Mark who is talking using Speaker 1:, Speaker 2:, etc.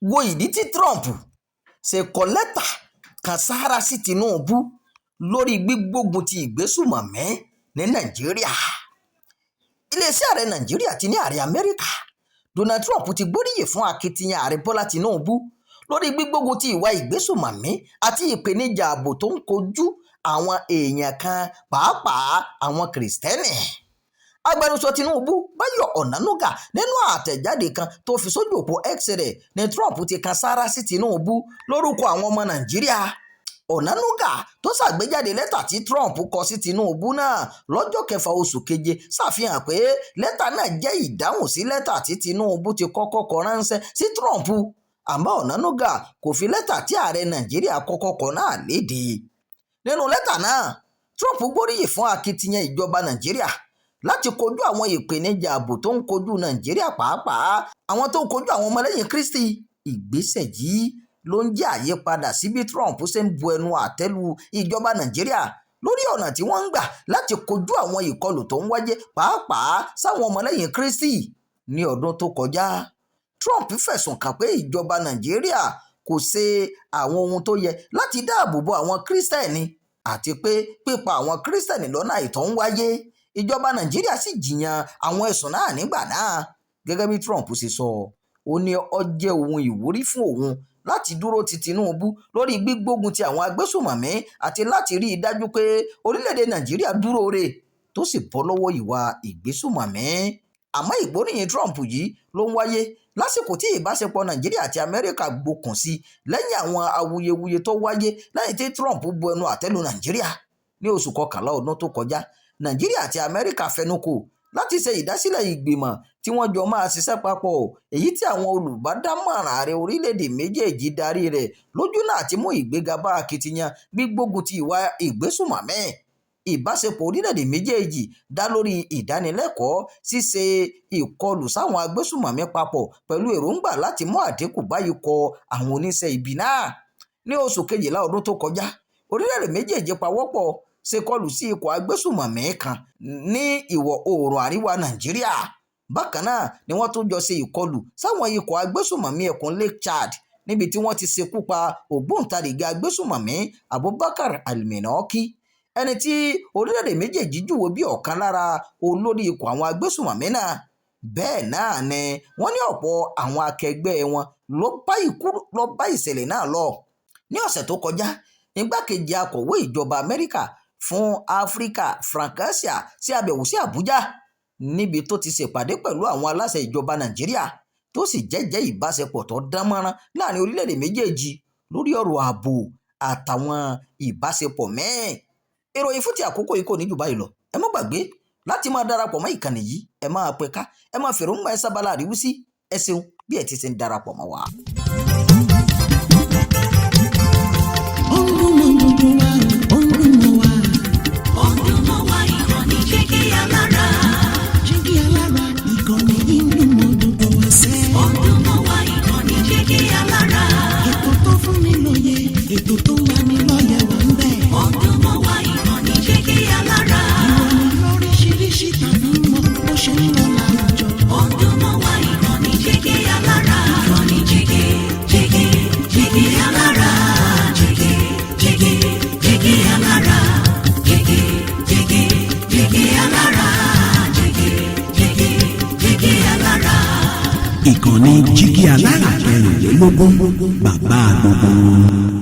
Speaker 1: wo ìdí tí Trump ṣe kọ lẹ́tà kan sáárá sí Tinubu lórí gbígbógun ti ìgbésùmọ̀mí ní Nàìjíríà. Iléeṣẹ́ ààrẹ Nàìjíríà ti ní ààrẹ Amẹ́ríkà Donald Trump ti gbóríyìn fún akitiyan ààrẹ Bọ́lá Tinubu lórí gbígbógun ti ìwà ìgbésùmọ̀mí àti ìpèníjà ààbò tó ń kojú àwọn èèyàn kan pàápàá àwọn Kìrìsìtẹ́nì. Agbẹnusọ Tinubu Báyọ̀ Ọ̀nànúgà nínú àtẹ̀jáde kan tó fi sójú òpó X rẹ̀ ní Trump ti kan sáárá sí Tinubu lórúkọ àwọn ọmọ Nàìjíríà. Ọ̀nànúgà tó ṣàgbéjáde lẹ́tà tí Trump kọ sí Tinubu náà lọ́jọ́ 6 oṣù keje ṣàfihàn pé lẹ́tà náà jẹ́ ìdáhùn sí lẹ́tà tí Tinubu ti kọ́kọ́ kọ ránṣẹ́ sí Trump, àmọ́ Ọ̀nànúgà kò fi lẹ́tà tí ààrẹ Nàìjíríà kọ́kọ́ kọ náà léde. Nínú lẹ́tà náà, Trump gbóríyìn fún akitiyan ìjọba Nàìjíríà láti kojú àwọn ìpèníjà ààbò tó ń kojú Nàìjíríà pàápàá àwọn tó ń kojú àwọn ọmọlẹ́yìn Kristi. Ìgbésẹ̀ yìí ló ń jẹ́ àyípadà sí bí Trump ṣe ń bu ẹnu àtẹ́ lu ìjọba Nàìjíríà lórí ọ̀nà tí wọ́n ń gbà láti kojú àwọn ìkọlù tó ń wáyé pàápàá sáwọn ọmọlẹ́yìn Kristi ní ọdún tó kọjá. Trump fẹ̀sùn kàn pé ìjọba Nàìjíríà kò ṣe àwọn ohun tó yẹ láti dáàbò bo àwọn Kristẹni àti pé pípa àwọn Kristẹni lọ́nà àìtọ́ ń wáyé. Ìjọba Nàìjíríà sì jiyàn àwọn ẹ̀sùn náà nígbà náà. Gẹ́gẹ́ bí Trump ṣe sọ, ó ní ó jẹ́ ohun ìwúrí fún òun láti dúró ti Tinubu lórí gbígbógun ti àwọn agbésùmọ̀mí àti láti rí i dájú pé orílẹ̀-èdè Nàìjíríà dúró re tó sì bọ́ lọ́wọ́ ìwà ìgbésùmọ̀mí. Àmọ́ ìgbóríyìn Trump yìí ló ń wáyé lásìkò tí ìbáṣepọ̀ Nàìjíríà àti Amẹ́ríkà gbókùn sí lẹ́yìn àwọn awuyewuye tó wáyé lẹ́yìn tí Trump bu ẹnu àtẹ́ lu Nàìjíríà. Ní oṣù kọkànlá ọdún tó kọjá, Nàìjíríà àti Amẹ́ríkà fẹnukò láti ṣe ìdásílẹ̀ ìgbìmọ̀ tí wọ́n jọ máa ṣiṣẹ́ papọ̀, èyí tí àwọn olùbádámọ̀ràn ààrẹ orílẹ̀-èdè méjèèjì darí rẹ̀ lójú náà ti mú ìgbéga bá akitiyan gbígbógun ti ìwà ìgbésùmọ̀mí. Ìbáṣepọ̀ orílẹ̀-èdè méjèèjì dá lórí ìdánilẹ́kọ̀ọ́, ṣíṣe ìkọlù sáwọn agbésùmọ̀mí papọ̀ pẹ̀lú èròǹgbà láti mú àdínkù bá ikọ̀ àwọn oníṣẹ́ ibi náà. Ní oṣù kejìlá ọdún tó kọjá, orílẹ̀-èdè méjèèjì pawọ́pọ̀ ṣe kọlù sí ikọ̀ agbésùmọ̀mí kan ní ìwọ̀ oòrùn àríwá Nàìjíríà. Bákan náà ni wọ́n tún jọ ṣe ìkọlù sáwọn ikọ̀ agbésùmọ̀mí ẹkùn Lake Chad níbi tí wọ́n ti ṣekú pa ògbóǹtarìgì agbésùmọ̀mí Abubakar Al-Minouki, ẹni tí orílẹ̀-èdè méjèèjì júwe bí ọ̀kan lára olórí ikọ̀ àwọn agbésùmọ̀mí náà. Bẹ́ẹ̀ náà ni wọ́n ní ọ̀pọ̀ àwọn akẹgbẹ́ wọn ló bá ìṣẹ̀lẹ̀ náà lọ. Ní ọ̀sẹ̀ tó kọjá, igbákejì akọ̀wé ìjọba Amẹ́ríkà fún Áfíríkà Frank Garcia ṣe àbẹ̀wò sí Àbújá níbi tó ti ṣèpàdé pẹ̀lú àwọn aláṣẹ ìjọba Nàìjíríà tó sì jẹ́jẹ́ ìbáṣepọ̀ tó dán mọ́rán láàrin orílẹ̀-èdè méjèèjì lórí ọ̀rọ̀ ààbò àtàwọn ìbáṣepọ̀ mẹ́ẹ̀. Ìròyìn fún ti àkókò yìí kò ní jù báyìí lọ. Ẹ má gbàgbé láti máa darapọ̀ mọ́ ìkànnì yìí, ẹ máa pẹ̀ka, ẹ máa fèròǹgbà ẹ sábàlá àríwísí. Ẹ ṣeun bí ẹ ti ṣe ń darapọ̀ mọ́ wa.
Speaker 2: Ètò tó wà ní lọ́yẹ̀ wà ń bẹ̀. Ọdún mọ́ wá ìkànnì Jígí Alára. Ìròyìn lóríṣiríṣi tàbí mọ bó ṣe ń lọ láwùjọ. Ọdún mọ́ wá ìkànnì Jígí Alára. Ìkànnì Jígí Alára. Jígí Alára. Jígí Alára. Jígí Alára. Ìkànnì Jígí Alára 16 bàbá gbogbo.